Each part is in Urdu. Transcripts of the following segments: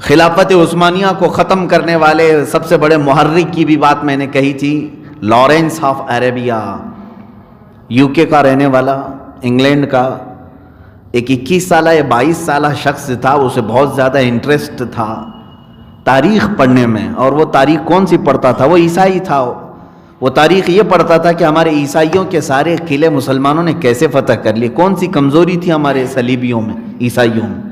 خلافت عثمانیہ کو ختم کرنے والے سب سے بڑے محرک کی بھی بات میں نے کہی تھی، لارنس آف عربیہ، یو کے کا رہنے والا، انگلینڈ کا، ایک 21 سالہ یا 22 سالہ شخص تھا. اسے بہت زیادہ انٹرسٹ تھا تاریخ پڑھنے میں، اور وہ تاریخ کون سی پڑھتا تھا؟ وہ عیسائی تھا. وہ تاریخ یہ پڑھتا تھا کہ ہمارے عیسائیوں کے سارے قلعے مسلمانوں نے کیسے فتح کر لیے، کون سی کمزوری تھی ہمارے صلیبیوں میں، عیسائیوں میں.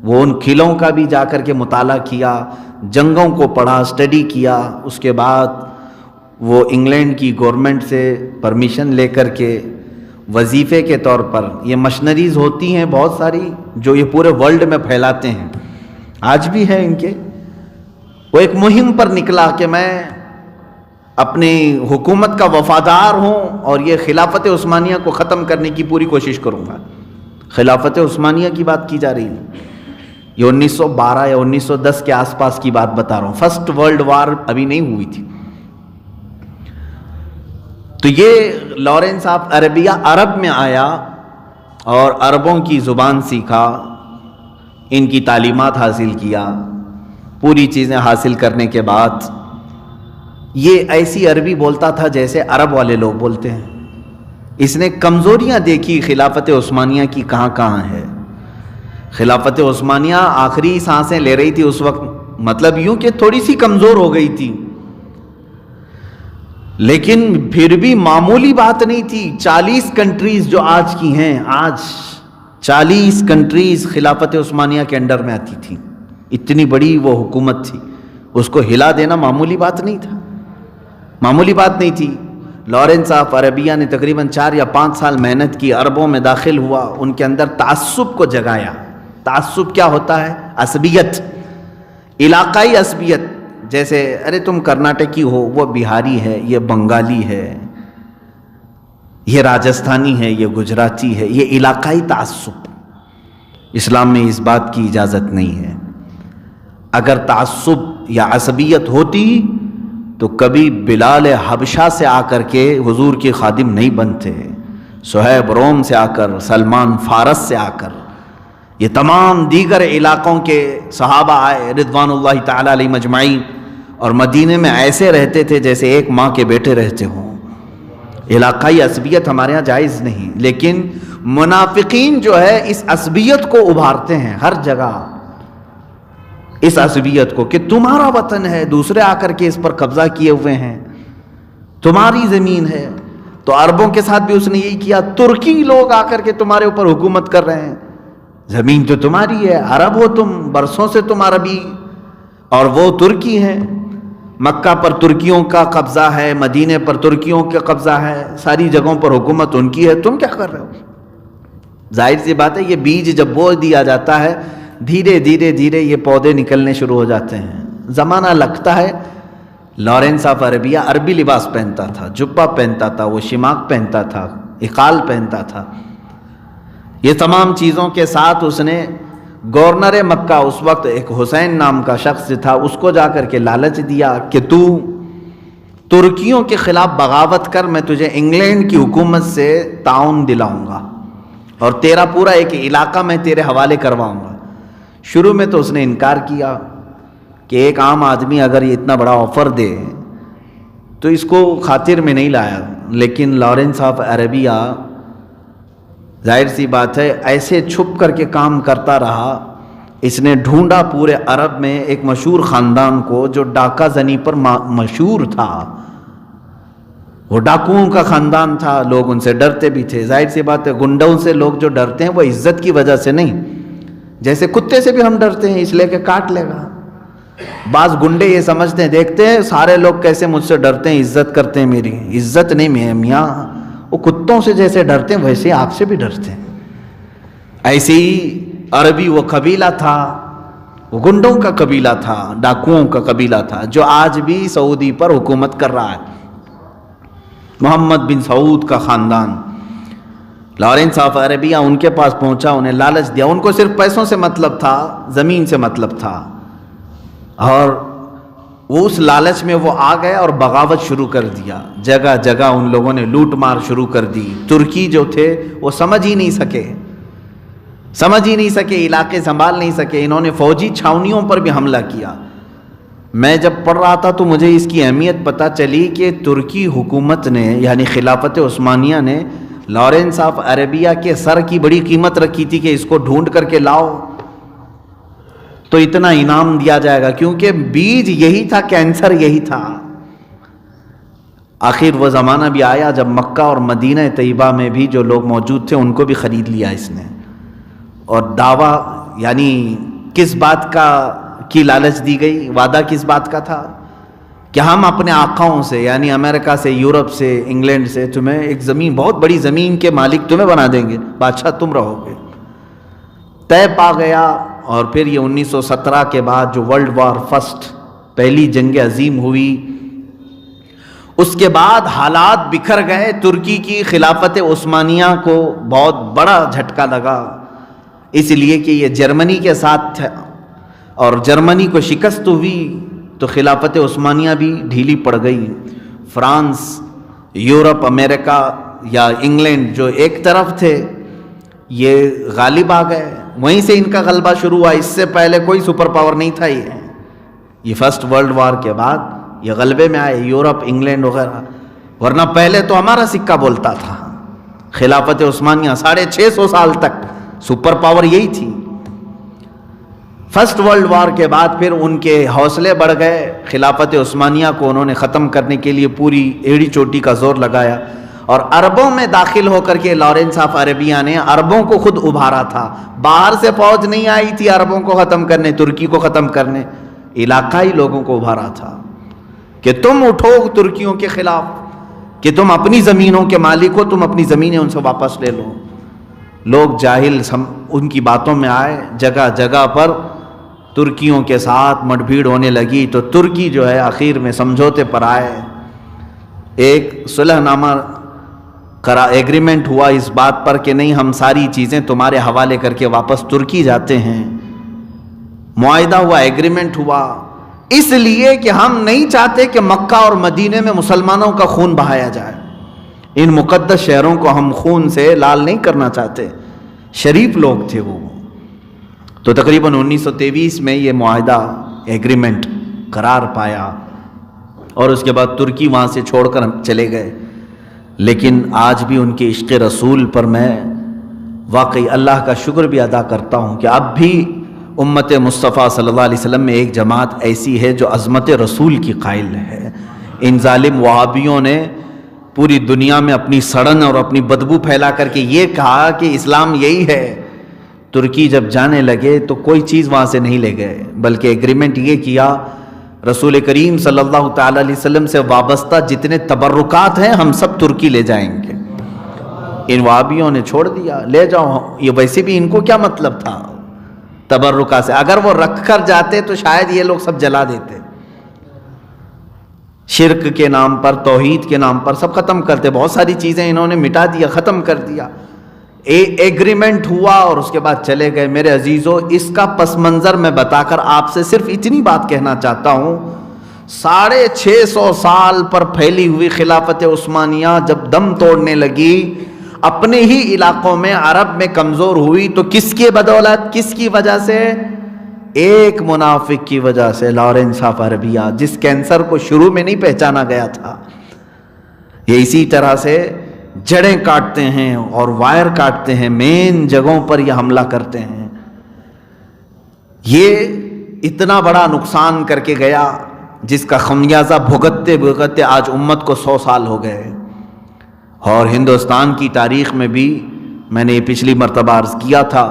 وہ ان قلعوں کا بھی جا کر کے مطالعہ کیا، جنگوں کو پڑھا، اسٹڈی کیا. اس کے بعد وہ انگلینڈ کی گورنمنٹ سے پرمیشن لے کر کے وظیفے کے طور پر، یہ مشنریز ہوتی ہیں بہت ساری جو یہ پورے ورلڈ میں پھیلاتے ہیں، آج بھی ہے ان کے. وہ ایک مہم پر نکلا کہ میں اپنی حکومت کا وفادار ہوں اور یہ خلافت عثمانیہ کو ختم کرنے کی پوری کوشش کروں گا. خلافت عثمانیہ کی بات کی جا رہی ہے، یہ 1912 یا 1910 کے آس پاس کی بات بتا رہا ہوں، فرسٹ ورلڈ وار ابھی نہیں ہوئی تھی. تو یہ لارنس آف عربیہ عرب میں آیا اور عربوں کی زبان سیکھا، ان کی تعلیمات حاصل کیا. پوری چیزیں حاصل کرنے کے بعد یہ ایسی عربی بولتا تھا جیسے عرب والے لوگ بولتے ہیں. اس نے کمزوریاں دیکھی خلافت عثمانیہ کی کہاں کہاں ہے. خلافت عثمانیہ آخری سانسیں لے رہی تھی اس وقت، مطلب یوں کہ تھوڑی سی کمزور ہو گئی تھی، لیکن پھر بھی معمولی بات نہیں تھی. 40 کنٹریز جو آج کی ہیں، آج 40 کنٹریز خلافت عثمانیہ کے انڈر میں آتی تھی. اتنی بڑی وہ حکومت تھی، اس کو ہلا دینا معمولی بات نہیں تھا، معمولی بات نہیں تھی. لارنس آف عربیہ نے تقریباً 4 یا 5 سال محنت کی، عربوں میں داخل ہوا، ان کے اندر تعصب کو جگایا. تعصب کیا ہوتا ہے؟ عصبیت، علاقائی عصبیت. جیسے ارے تم کرناٹکی ہو، وہ بہاری ہے، یہ بنگالی ہے، یہ راجستھانی ہے، یہ گجراتی ہے. یہ علاقائی تعصب، اسلام میں اس بات کی اجازت نہیں ہے. اگر تعصب یا عصبیت ہوتی تو کبھی بلال حبشہ سے آ کر کے حضور کے خادم نہیں بنتے، صہیب روم سے آ کر، سلمان فارس سے آ کر، یہ تمام دیگر علاقوں کے صحابہ آئے رضوان اللہ تعالی علیہ مجمعین، اور مدینے میں ایسے رہتے تھے جیسے ایک ماں کے بیٹے رہتے ہوں. علاقائی عصبیت ہمارے ہاں جائز نہیں، لیکن منافقین جو ہے اس عصبیت کو ابھارتے ہیں ہر جگہ، اس عصبیت کو کہ تمہارا وطن ہے، دوسرے آ کر کے اس پر قبضہ کیے ہوئے ہیں، تمہاری زمین ہے. تو عربوں کے ساتھ بھی اس نے یہی کیا. ترکی لوگ آ کر کے تمہارے اوپر حکومت کر رہے ہیں، زمین تو تمہاری ہے، عرب ہو تم، برسوں سے تم عربی، اور وہ ترکی ہیں. مکہ پر ترکیوں کا قبضہ ہے، مدینے پر ترکیوں کا قبضہ ہے، ساری جگہوں پر حکومت ان کی ہے، تم کیا کر رہے ہو؟ ظاہر سی بات ہے، یہ بیج جب بو دیا جاتا ہے، دھیرے دھیرے دھیرے یہ پودے نکلنے شروع ہو جاتے ہیں، زمانہ لگتا ہے. لارنس آف عربیہ عربی لباس پہنتا تھا، جبہ پہنتا تھا، وہ شماغ پہنتا تھا، اقال پہنتا تھا. یہ تمام چیزوں کے ساتھ اس نے گورنر مکہ، اس وقت ایک حسین نام کا شخص تھا، اس کو جا کر کے لالچ دیا کہ تو ترکیوں کے خلاف بغاوت کر، میں تجھے انگلینڈ کی حکومت سے تعاون دلاؤں گا اور تیرا پورا ایک علاقہ میں تیرے حوالے کرواؤں گا. شروع میں تو اس نے انکار کیا کہ ایک عام آدمی اگر یہ اتنا بڑا آفر دے تو اس کو خاطر میں نہیں لایا. لیکن لارنس آف عربیہ ظاہر سی بات ہے ایسے چھپ کر کے کام کرتا رہا. اس نے ڈھونڈا پورے عرب میں ایک مشہور خاندان کو جو ڈاکہ زنی پر مشہور تھا. وہ ڈاکوؤں کا خاندان تھا، لوگ ان سے ڈرتے بھی تھے. ظاہر سی بات ہے گنڈوں سے لوگ جو ڈرتے ہیں وہ عزت کی وجہ سے نہیں، جیسے کتے سے بھی ہم ڈرتے ہیں اس لیے کہ کاٹ لے گا. بعض گنڈے یہ سمجھتے ہیں، دیکھتے ہیں سارے لوگ کیسے مجھ سے ڈرتے ہیں، عزت کرتے ہیں، میری عزت نہیں میاں، وہ کتوں سے جیسے ڈرتے ہیں ویسے آپ سے بھی ڈرتے ہیں. ایسے ہی عربی وہ قبیلہ تھا، وہ گنڈوں کا قبیلہ تھا، ڈاکوؤں کا قبیلہ تھا، جو آج بھی سعودی پر حکومت کر رہا ہے. محمد بن سعود کا خاندان. لارنس آف عربیہ ان کے پاس پہنچا، انہیں لالچ دیا. ان کو صرف پیسوں سے مطلب تھا، زمین سے مطلب تھا، اور وہ اس لالچ میں وہ آ گئے اور بغاوت شروع کر دیا. جگہ جگہ ان لوگوں نے لوٹ مار شروع کر دی. ترکی جو تھے وہ سمجھ ہی نہیں سکے. سمجھ ہی نہیں سکے، علاقے سنبھال نہیں سکے، انہوں نے فوجی چھاونیوں پر بھی حملہ کیا۔ میں جب پڑھ رہا تھا تو مجھے اس کی اہمیت پتہ چلی کہ ترکی حکومت نے یعنی خلافت عثمانیہ نے لارنس آف عربیہ کے سر کی بڑی قیمت رکھی تھی کہ اس کو ڈھونڈ کر کے لاؤ تو اتنا انعام دیا جائے گا، کیونکہ بیج یہی تھا، کینسر یہی تھا۔ آخر وہ زمانہ بھی آیا جب مکہ اور مدینہ طیبہ میں بھی جو لوگ موجود تھے ان کو بھی خرید لیا اس نے، اور دعویٰ یعنی کس بات کی لالچ دی گئی، وعدہ کس بات کا تھا کہ ہم اپنے آقاؤں سے یعنی امریکہ سے، یورپ سے، انگلینڈ سے تمہیں ایک زمین، بہت بڑی زمین کے مالک تمہیں بنا دیں گے، بادشاہ تم رہو گے۔ طے پا گیا، اور پھر یہ 1917 کے بعد جو ورلڈ وار فرسٹ، پہلی جنگ عظیم ہوئی، اس کے بعد حالات بکھر گئے۔ ترکی کی خلافت عثمانیہ کو بہت بڑا جھٹکا لگا، اس لیے کہ یہ جرمنی کے ساتھ تھا، اور جرمنی کو شکست ہوئی تو خلافت عثمانیہ بھی ڈھیلی پڑ گئی۔ فرانس، یورپ، امریکہ یا انگلینڈ جو ایک طرف تھے یہ غالب آ گئے، وہیں سے ان کا غلبہ شروع ہوا۔ اس سے پہلے کوئی سپر پاور نہیں تھا، یہ فرسٹ ورلڈ وار کے بعد یہ غلبے میں آئے، یورپ، انگلینڈ وغیرہ، ورنہ پہلے تو ہمارا سکہ بولتا تھا۔ خلافت عثمانیہ 650 سال تک سپر پاور یہی تھی۔ فرسٹ ورلڈ وار کے بعد پھر ان کے حوصلے بڑھ گئے، خلافت عثمانیہ کو انہوں نے ختم کرنے کے لیے پوری ایڑی چوٹی کا زور لگایا، اور عربوں میں داخل ہو کر کے لارنس آف عربیہ نے عربوں کو خود ابھارا تھا۔ باہر سے فوج نہیں آئی تھی عربوں کو ختم کرنے، ترکی کو ختم کرنے، علاقائی لوگوں کو ابھارا تھا کہ تم اٹھو ترکیوں کے خلاف، کہ تم اپنی زمینوں کے مالک ہو، تم اپنی زمینیں ان سے واپس لے لو۔ لوگ جاہل ان کی باتوں میں آئے، جگہ جگہ پر ترکیوں کے ساتھ مٹ بھیڑ ہونے لگی، تو ترکی جو ہے آخر میں سمجھوتے پر آئے، ایک صلح نامہ ایگریمنٹ ہوا اس بات پر کہ نہیں، ہم ساری چیزیں تمہارے حوالے کر کے واپس ترکی جاتے ہیں۔ معاہدہ ہوا، ایگریمنٹ ہوا، اس لیے کہ ہم نہیں چاہتے کہ مکہ اور مدینے میں مسلمانوں کا خون بہایا جائے، ان مقدس شہروں کو ہم خون سے لال نہیں کرنا چاہتے، شریف لوگ تھے وہ۔ تو تقریباً 1923 میں یہ معاہدہ ایگریمنٹ قرار پایا، اور اس کے بعد ترکی وہاں سے چھوڑ کر چلے گئے۔ لیکن آج بھی ان کے عشق رسول پر میں واقعی اللہ کا شکر بھی ادا کرتا ہوں کہ اب بھی امت مصطفیٰ صلی اللہ علیہ وسلم میں ایک جماعت ایسی ہے جو عظمت رسول کی قائل ہے۔ ان ظالم وہابیوں نے پوری دنیا میں اپنی سڑن اور اپنی بدبو پھیلا کر کے یہ کہا کہ اسلام یہی ہے۔ ترکی جب جانے لگے تو کوئی چیز وہاں سے نہیں لے گئے، بلکہ ایگریمنٹ یہ کیا، رسول کریم صلی اللہ تعالی علیہ وسلم سے وابستہ جتنے تبرکات ہیں ہم سب ترکی لے جائیں گے۔ ان وہابیوں نے چھوڑ دیا، لے جاؤ، یہ ویسے بھی ان کو کیا مطلب تھا تبرکات سے، اگر وہ رکھ کر جاتے تو شاید یہ لوگ سب جلا دیتے، شرک کے نام پر، توحید کے نام پر سب ختم کرتے، بہت ساری چیزیں انہوں نے مٹا دیا، ختم کر دیا۔ ایگریمنٹ ہوا اور اس کے بعد چلے گئے۔ میرے عزیزو، اس کا پس منظر میں بتا کر آپ سے صرف اتنی بات کہنا چاہتا ہوں، 650 سال پر پھیلی ہوئی خلافت عثمانیہ جب دم توڑنے لگی، اپنے ہی علاقوں میں عرب میں کمزور ہوئی، تو کس کی بدولت، کس کی وجہ سے؟ ایک منافق کی وجہ سے، لارنس آف عربیہ، جس کینسر کو شروع میں نہیں پہچانا گیا تھا۔ یہ اسی طرح سے جڑیں کاٹتے ہیں اور وائر کاٹتے ہیں، مین جگہوں پر یہ حملہ کرتے ہیں۔ یہ اتنا بڑا نقصان کر کے گیا جس کا خمیازہ بھگتتے بھگتتے آج امت کو 100 سال ہو گئے۔ اور ہندوستان کی تاریخ میں بھی میں نے یہ پچھلی مرتبہ عرض کیا تھا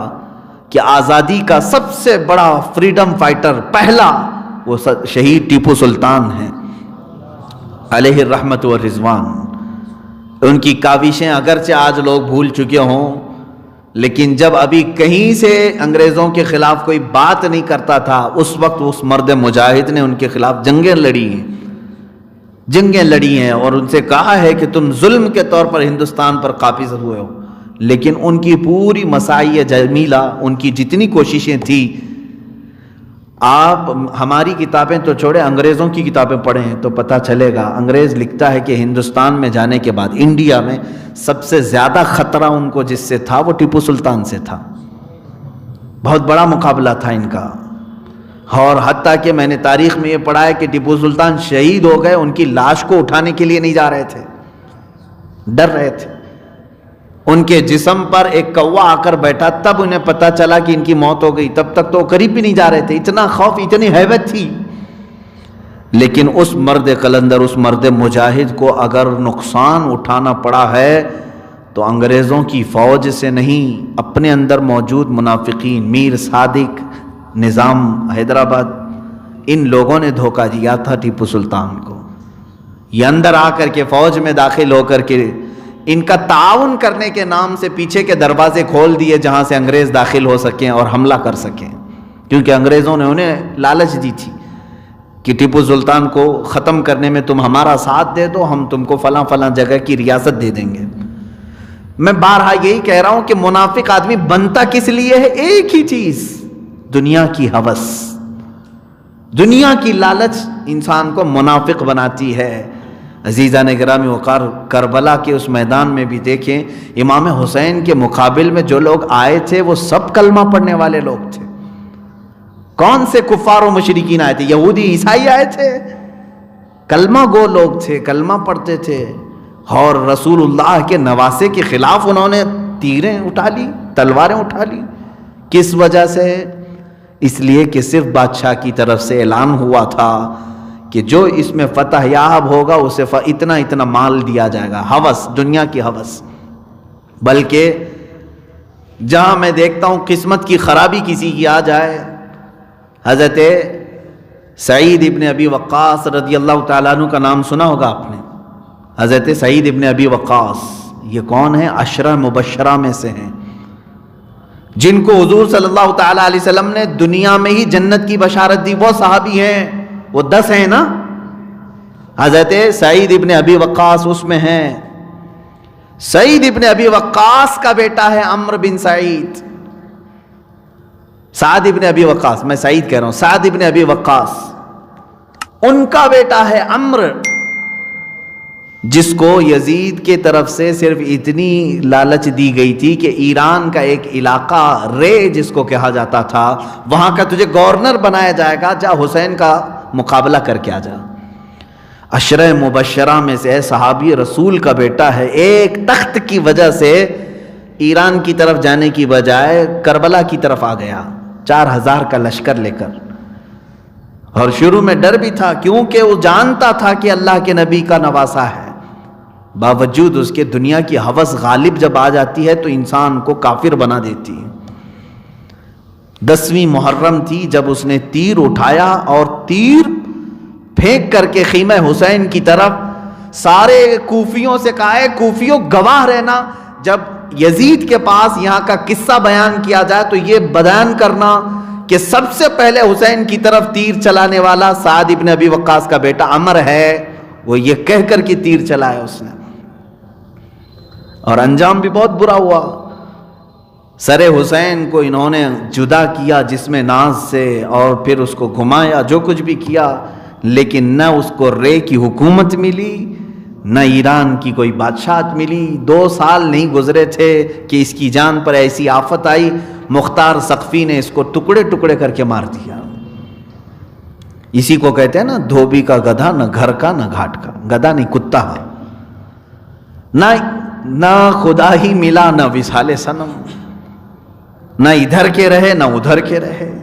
کہ آزادی کا سب سے بڑا فریڈم فائٹر پہلا وہ شہید ٹیپو سلطان ہیں علیہ الرحمت والرضوان۔ ان کی کاوشیں اگرچہ آج لوگ بھول چکے ہوں، لیکن جب ابھی کہیں سے انگریزوں کے خلاف کوئی بات نہیں کرتا تھا، اس وقت اس مرد مجاہد نے ان کے خلاف جنگیں لڑی ہیں اور ان سے کہا ہے کہ تم ظلم کے طور پر ہندوستان پر قابض ہوئے ہو، لیکن ان کی پوری مساعی جمیلہ، ان کی جتنی کوششیں تھیں، آپ ہماری کتابیں تو چھوڑیں، انگریزوں کی کتابیں پڑھیں تو پتہ چلے گا۔ انگریز لکھتا ہے کہ ہندوستان میں جانے کے بعد انڈیا میں سب سے زیادہ خطرہ ان کو جس سے تھا وہ ٹیپو سلطان سے تھا۔ بہت بڑا مقابلہ تھا ان کا. اور حتیٰ کہ میں نے تاریخ میں یہ پڑھا ہے کہ ٹیپو سلطان شہید ہو گئے، ان کی لاش کو اٹھانے کے لیے نہیں جا رہے تھے، ڈر رہے تھے. ان کے جسم پر ایک کوا آ کر بیٹھا، تب انہیں پتا چلا کہ ان کی موت ہو گئی. تب تک تو قریب بھی نہیں جا رہے تھے، اتنا خوف، اتنی ہیبت تھی. لیکن اس مرد قلندر، اس مرد مجاہد کو اگر نقصان اٹھانا پڑا ہے تو انگریزوں کی فوج سے نہیں، اپنے اندر موجود منافقین، میر صادق، نظام حیدرآباد، ان لوگوں نے دھوکہ دیا تھا ٹیپو سلطان کو. یہ اندر آ کر کے فوج میں داخل ہو کر کے ان کا تعاون کرنے کے نام سے پیچھے کے دروازے کھول دیے جہاں سے انگریز داخل ہو سکیں اور حملہ کر سکیں. کیونکہ انگریزوں نے انہیں لالچ دی تھی کہ ٹیپو سلطان کو ختم کرنے میں تم ہمارا ساتھ دے دو، ہم تم کو فلاں فلاں جگہ کی ریاست دے دیں گے. میں بارہا یہی کہہ رہا ہوں کہ منافق آدمی بنتا کس لیے ہے؟ ایک ہی چیز، دنیا کی ہوس، دنیا کی لالچ انسان کو منافق بناتی ہے. عزیزان گرامی وقار، کربلا کے اس میدان میں بھی دیکھیں، امام حسین کے مقابل میں جو لوگ آئے تھے وہ سب کلمہ پڑھنے والے لوگ تھے. کون سے کفار و مشرکین آئے تھے؟ یہودی عیسائی آئے تھے، کلمہ گو لوگ تھے، کلمہ پڑھتے تھے. اور رسول اللہ کے نواسے کے خلاف انہوں نے تیریں اٹھا لی، تلواریں اٹھا لی. کس وجہ سے؟ اس لیے کہ صرف بادشاہ کی طرف سے اعلان ہوا تھا کہ جو اس میں فتح یاب ہوگا اسے اتنا اتنا مال دیا جائے گا. ہوس، دنیا کی ہوس. بلکہ جہاں میں دیکھتا ہوں قسمت کی خرابی کسی کی آ جائے، حضرت سعید ابن ابی وقاص رضی اللہ تعالیٰ عنہ کا نام سنا ہوگا آپ نے. حضرت سعید ابن ابی وقاص یہ کون ہیں؟ عشرہ مبشرہ میں سے ہیں، جن کو حضور صلی اللہ تعالیٰ علیہ وسلم نے دنیا میں ہی جنت کی بشارت دی. وہ صحابی ہیں، وہ 10 ہیں نا. حضرت سعید ابن ابی وقاص اس میں ہیں. سعید ابن ابی وقاص کا بیٹا ہے عمرو بن سعید. سعد ابن ابی وقاص، میں سعید کہہ رہا ہوں، سعد ابن ابی وقاص، ان کا بیٹا ہے عمرو، جس کو یزید کے طرف سے صرف اتنی لالچ دی گئی تھی کہ ایران کا ایک علاقہ رے جس کو کہا جاتا تھا، وہاں کا تجھے گورنر بنایا جائے گا، جا حسین کا مقابلہ کر کے آ جا. عشرہ مبشرہ میں سے صحابی رسول کا بیٹا ہے. ایک تخت کی وجہ سے ایران کی طرف جانے کی بجائے کربلا کی طرف آ گیا 4000 کا لشکر لے کر. اور شروع میں ڈر بھی تھا کیونکہ وہ جانتا تھا کہ اللہ کے نبی کا نواسا ہے. باوجود اس کے دنیا کی ہوس غالب جب آ جاتی ہے تو انسان کو کافر بنا دیتی ہے. 10ویں محرم تھی جب اس نے تیر اٹھایا اور تیر پھینک کر کے خیمہ حسین کی طرف سارے کوفیوں سے کہا ہے کوفیوں گواہ رہنا، جب یزید کے پاس یہاں کا قصہ بیان کیا جائے تو یہ بیان کرنا کہ سب سے پہلے حسین کی طرف تیر چلانے والا سعد ابن ابی وقاص کا بیٹا عمر ہے. وہ یہ کہہ کر کے تیر چلایا اس نے، اور انجام بھی بہت برا ہوا. سر حسین کو انہوں نے جدا کیا جسم ناز سے اور پھر اس کو گھمایا، جو کچھ بھی کیا، لیکن نہ اس کو رے کی حکومت ملی، نہ ایران کی کوئی بادشاہت ملی. 2 سال نہیں گزرے تھے کہ اس کی جان پر ایسی آفت آئی، مختار سقفی نے اس کو ٹکڑے ٹکڑے کر کے مار دیا. اسی کو کہتے ہیں نا دھوبی کا گدھا، نہ گھر کا نہ گھاٹ کا. گدھا نہیں، کتا. نہ خدا ہی ملا نہ وصال صنم، نہ ادھر کے رہے نہ ادھر کے رہے.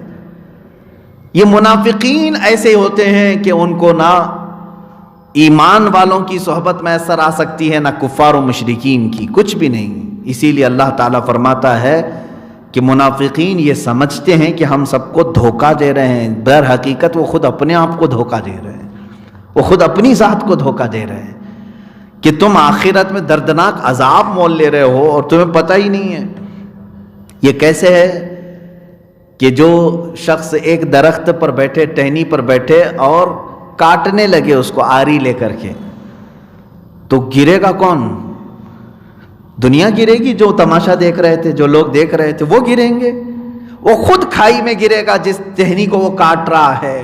یہ منافقین ایسے ہوتے ہیں کہ ان کو نہ ایمان والوں کی صحبت میسر آ سکتی ہے نہ کفار و مشرکین کی، کچھ بھی نہیں. اسی لیے اللہ تعالیٰ فرماتا ہے کہ منافقین یہ سمجھتے ہیں کہ ہم سب کو دھوکہ دے رہے ہیں، در حقیقت وہ خود اپنے آپ کو دھوکہ دے رہے ہیں، وہ خود اپنی ذات کو دھوکہ دے رہے ہیں کہ تم آخرت میں دردناک عذاب مول لے رہے ہو اور تمہیں پتہ ہی نہیں ہے. یہ کیسے ہے کہ جو شخص ایک درخت پر بیٹھے، ٹہنی پر بیٹھے اور کاٹنے لگے اس کو آری لے کر کے، تو گرے گا کون؟ دنیا گرے گی، جو تماشا دیکھ رہے تھے، جو لوگ دیکھ رہے تھے وہ گریں گے. وہ خود کھائی میں گرے گا جس ٹہنی کو وہ کاٹ رہا ہے.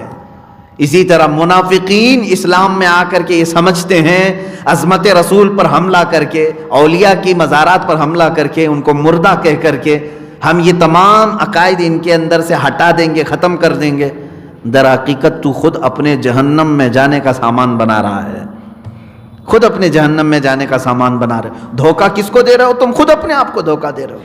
اسی طرح منافقین اسلام میں آ کر کے یہ سمجھتے ہیں عظمت رسول پر حملہ کر کے، اولیاء کی مزارات پر حملہ کر کے، ان کو مردہ کہہ کر کے ہم یہ تمام عقائد ان کے اندر سے ہٹا دیں گے، ختم کر دیں گے، در حقیقت تو خود اپنے جہنم میں جانے کا سامان بنا رہا ہے، خود اپنے جہنم میں جانے کا سامان بنا رہے ہو۔ دھوکہ کس کو دے رہے ہو؟ تم خود اپنے آپ کو دھوکہ دے رہے ہو۔